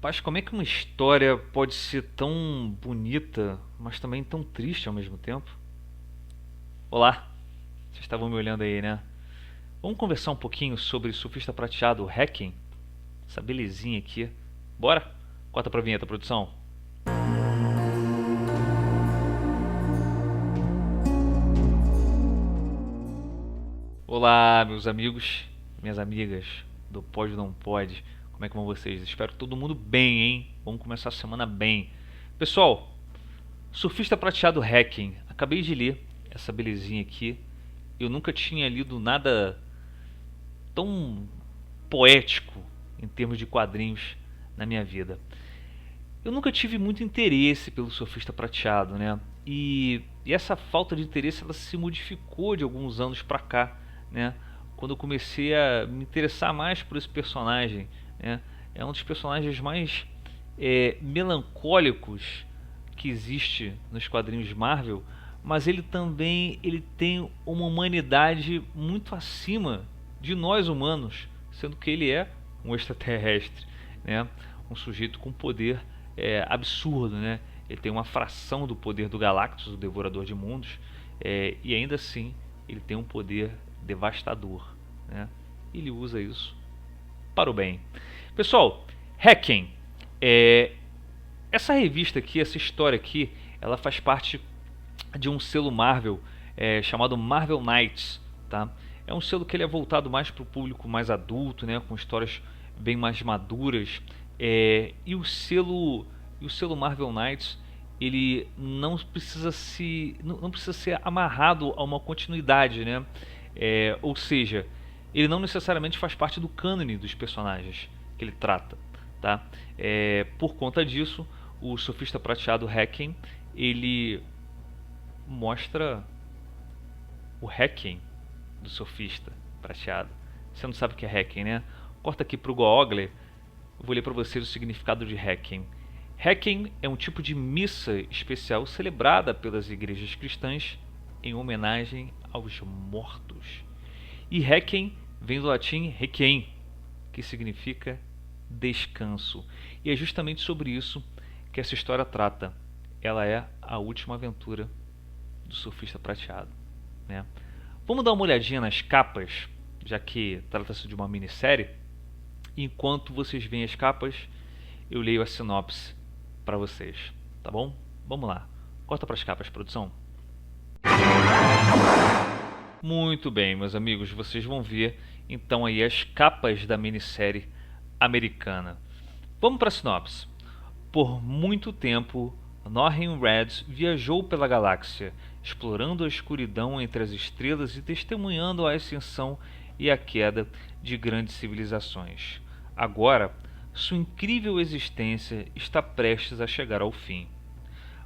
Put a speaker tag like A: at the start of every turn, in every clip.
A: Rapaz, como é que uma história pode ser tão bonita, mas também tão triste ao mesmo tempo? Olá, vocês estavam me olhando aí, né? Vamos conversar um pouquinho sobre Surfista Prateado Hacking? Essa belezinha aqui. Bora? Corta pra vinheta, produção. Olá, meus amigos, minhas amigas do Pode ou Não Pode. Como é que vão vocês? Espero que todo mundo bem, hein? Vamos começar a semana bem. Pessoal, Surfista Prateado Hacking. Acabei de ler essa belezinha aqui. Eu nunca tinha lido nada tão poético em termos de quadrinhos na minha vida. Eu nunca tive muito interesse pelo Surfista Prateado, né? E essa falta de interesse ela se modificou de alguns anos pra cá, né? Quando eu comecei a me interessar mais por esse personagem, né? É um dos personagens mais melancólicos que existe nos quadrinhos Marvel, mas ele tem uma humanidade muito acima de nós humanos, sendo que ele é um extraterrestre, né? Um sujeito com poder absurdo, né? Ele tem uma fração do poder do Galactus, o Devorador de Mundos, e ainda assim ele tem um poder devastador, né? Ele usa isso para o bem. Pessoal, Hacking, é, essa revista aqui, essa história aqui, ela faz parte de um selo Marvel chamado Marvel Knights, tá? É um selo que ele é voltado mais para o público mais adulto, né? Com histórias bem mais maduras. E o selo Marvel Knights ele não precisa ser amarrado a uma continuidade, né? Ou seja, ele não necessariamente faz parte do cânone dos personagens que ele trata, tá? Por conta disso, o Surfista Prateado Hacking ele mostra o hacking do surfista prateado. Você não sabe o que é hacking, né? Corta aqui para o Google. Eu vou ler para vocês o significado de hacking. Hacking é um tipo de missa especial celebrada pelas igrejas cristãs em homenagem aos mortos. E hacking vem do latim requiem, que significa descanso. E é justamente sobre isso que essa história trata. Ela é a última aventura do Surfista Prateado, né? Vamos dar uma olhadinha nas capas, já que trata-se de uma minissérie. Enquanto vocês veem as capas, eu leio a sinopse para vocês, tá bom? Vamos lá. Corta para as capas, produção. Muito bem, meus amigos, vocês vão ver então aí as capas da minissérie americana. Vamos para a sinopse. Por muito tempo, Norrin Reds viajou pela galáxia, explorando a escuridão entre as estrelas e testemunhando a ascensão e a queda de grandes civilizações. Agora, sua incrível existência está prestes a chegar ao fim.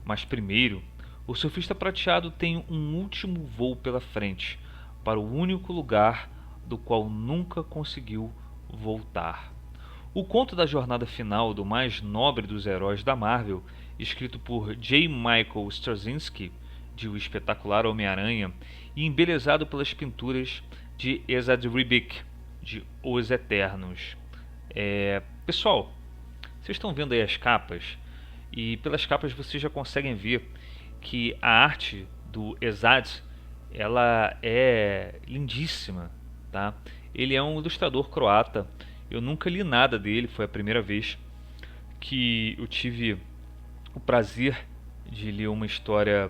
A: Mas primeiro, o surfista prateado tem um último voo pela frente, para o único lugar do qual nunca conseguiu voltar. O conto da jornada final do mais nobre dos heróis da Marvel, escrito por J. Michael Straczynski, de O Espetacular Homem-Aranha, e embelezado pelas pinturas de Esad Ribic, de Os Eternos. Pessoal, vocês estão vendo aí as capas, e pelas capas vocês já conseguem ver que a arte do Esad ela é lindíssima, tá? Ele é um ilustrador croata. Eu nunca li nada dele, foi a primeira vez que eu tive o prazer de ler uma história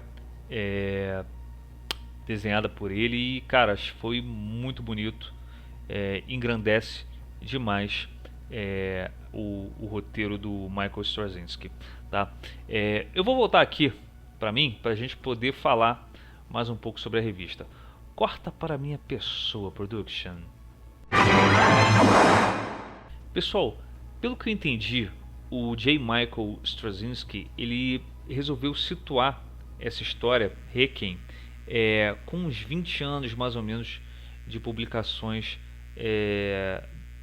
A: desenhada por ele e, cara, foi muito bonito. Engrandece demais o roteiro do Michael Straczynski, tá? Eu vou voltar aqui para mim, para a gente poder falar mais um pouco sobre a revista. Corta para minha pessoa, production. Pessoal, pelo que eu entendi, o J. Michael Straczynski ele resolveu situar essa história, Requiem, com uns 20 anos mais ou menos de publicações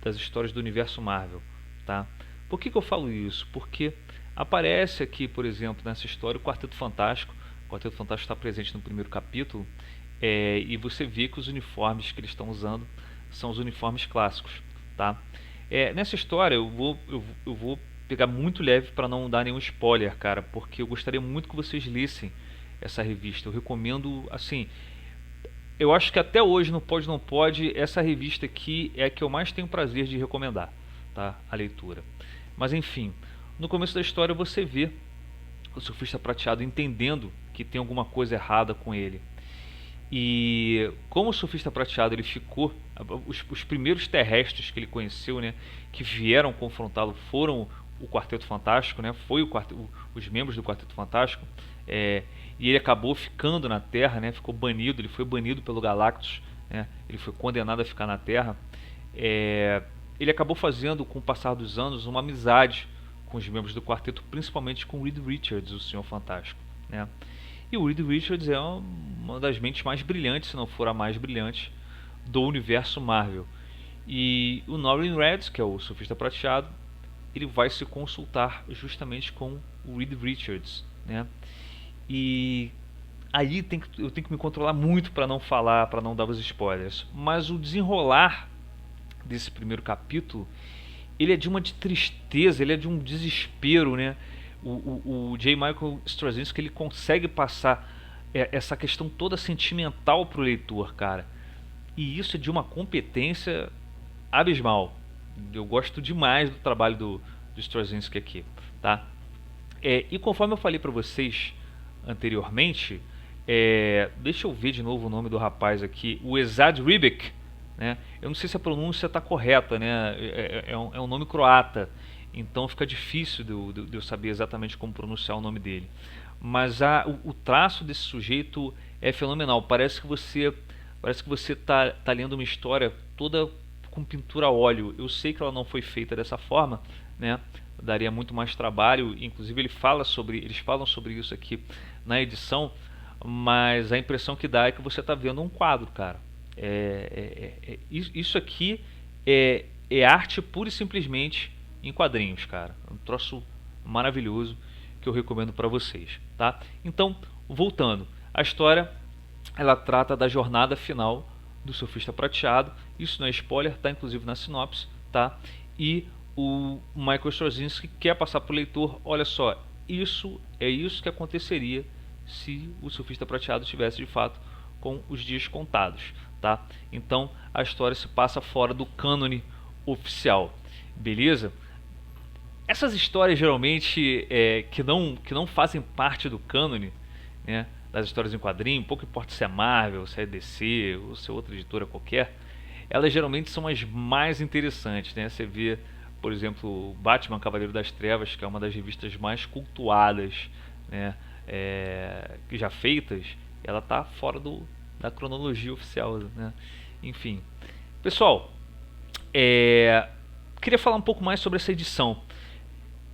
A: das histórias do universo Marvel, tá? Por que eu falo isso? Porque aparece aqui, por exemplo, nessa história o Quarteto Fantástico. O Quarteto Fantástico está presente no primeiro capítulo, e você vê que os uniformes que eles estão usando são os uniformes clássicos, tá? Nessa história eu vou pegar muito leve para não dar nenhum spoiler, cara, porque eu gostaria muito que vocês lessem essa revista. Eu recomendo, assim, eu acho que até hoje no Pode Não Pode, essa revista aqui é a que eu mais tenho prazer de recomendar, tá? A leitura. Mas enfim, no começo da história você vê o surfista prateado entendendo que tem alguma coisa errada com ele. E como o surfista prateado ele ficou, os primeiros terrestres que ele conheceu, né, que vieram confrontá-lo foram o Quarteto Fantástico, né, foi os membros do Quarteto Fantástico, e ele acabou ficando na Terra, né, ficou banido, ele foi banido pelo Galactus, né, ele foi condenado a ficar na Terra. Ele acabou fazendo, com o passar dos anos, uma amizade com os membros do quarteto, principalmente com o Reed Richards, o Senhor Fantástico, né? E o Reed Richards é uma das mentes mais brilhantes, se não for a mais brilhante, do universo Marvel. E o Norrin Radd, que é o surfista prateado, ele vai se consultar justamente com o Reed Richards, né? E aí eu tenho que me controlar muito para não falar, para não dar os spoilers. Mas o desenrolar desse primeiro capítulo, ele é de uma tristeza, ele é de um desespero, né? O J. Michael Straczynski, ele consegue passar essa questão toda sentimental pro leitor, cara. E isso é de uma competência abismal. Eu gosto demais do trabalho do Straczynski aqui, tá? E conforme eu falei para vocês anteriormente, deixa eu ver de novo o nome do rapaz aqui, o Esad Ribic, né? Eu não sei se a pronúncia está correta, né? É um nome croata, então fica difícil de eu saber exatamente como pronunciar o nome dele. Mas o traço desse sujeito é fenomenal. Parece que você tá lendo uma história toda com pintura a óleo. Eu sei que ela não foi feita dessa forma, né? Daria muito mais trabalho. Inclusive eles falam sobre isso aqui na edição, mas a impressão que dá é que você está vendo um quadro, cara. Isso aqui é arte pura e simplesmente em quadrinhos, cara. Um troço maravilhoso que eu recomendo para vocês, tá? Então, voltando, a história ela trata da jornada final do surfista prateado. Isso não é spoiler, tá inclusive na sinopse, tá? E o Michael Straczynski quer passar para o leitor, olha só, isso que aconteceria se o surfista prateado estivesse de fato com os dias contados, tá? Então a história se passa fora do cânone oficial, beleza? Essas histórias geralmente que não fazem parte do cânone, né, das histórias em quadrinho, pouco importa se é Marvel, se é DC ou se é outra editora qualquer, elas geralmente são as mais interessantes, né? Você vê, por exemplo, Batman Cavaleiro das Trevas, que é uma das revistas mais cultuadas, né, que já feitas, ela está fora da cronologia oficial, né? Enfim, pessoal, queria falar um pouco mais sobre essa edição.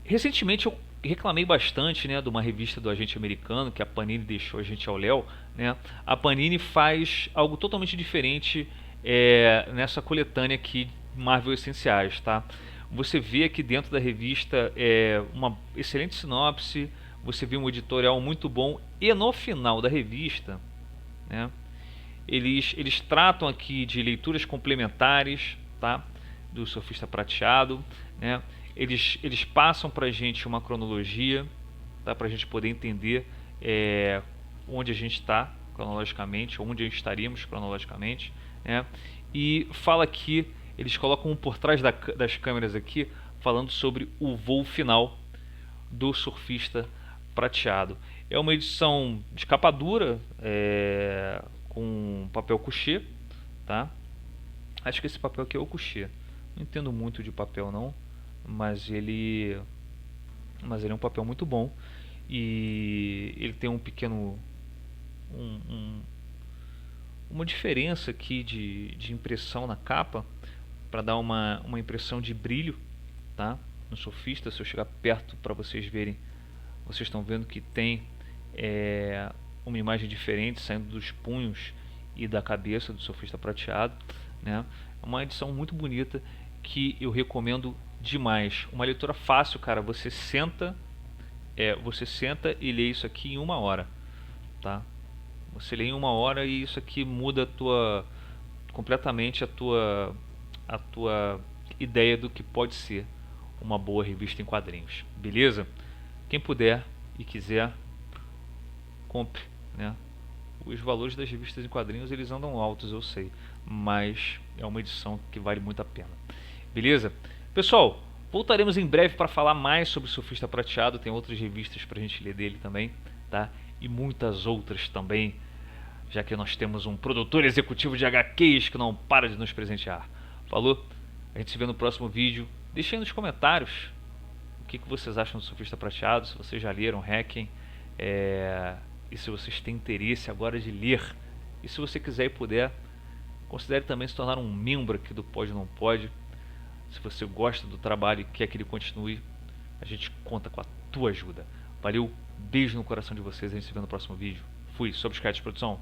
A: Recentemente eu reclamei bastante, né, de uma revista do Agente Americano que a Panini deixou a gente ao léu, né? A Panini faz algo totalmente diferente nessa coletânea aqui Marvel Essenciais, tá? Você vê aqui dentro da revista uma excelente sinopse, você vê um editorial muito bom e no final da revista, né, eles tratam aqui de leituras complementares, tá, do surfista prateado, né? Eles passam para a gente uma cronologia, tá, para a gente poder entender onde a gente está cronologicamente, onde estaríamos cronologicamente, né? E fala aqui, eles colocam um por trás das câmeras aqui, falando sobre o voo final do surfista prateado. É uma edição de capa dura, com papel couché, tá? Acho que esse papel aqui é o couché. Não entendo muito de papel não, mas ele é um papel muito bom e ele tem um pequeno uma diferença aqui de impressão na capa para dar uma impressão de brilho, tá? No surfista, se eu chegar perto para vocês verem, vocês estão vendo que tem uma imagem diferente saindo dos punhos e da cabeça do surfista prateado, né? É uma edição muito bonita que eu recomendo demais. Uma leitura fácil, cara. Você senta e lê isso aqui em 1 hora, tá? Você lê em 1 hora e isso aqui muda completamente a tua ideia do que pode ser uma boa revista em quadrinhos, beleza? Quem puder e quiser, compre, né? Os valores das revistas em quadrinhos eles andam altos, eu sei, mas é uma edição que vale muito a pena, beleza? Pessoal, voltaremos em breve para falar mais sobre o Surfista Prateado. Tem outras revistas para a gente ler dele também, tá? E muitas outras também, já que nós temos um produtor executivo de HQs que não para de nos presentear. Falou? A gente se vê no próximo vídeo. Deixem nos comentários o que vocês acham do Surfista Prateado, se vocês já leram Hacking, e se vocês têm interesse agora de ler. E se você quiser e puder, considere também se tornar um membro aqui do Pode ou Não Pode. Se você gosta do trabalho e quer que ele continue, a gente conta com a tua ajuda. Valeu, beijo no coração de vocês, a gente se vê no próximo vídeo. Fui, sob os créditos de produção.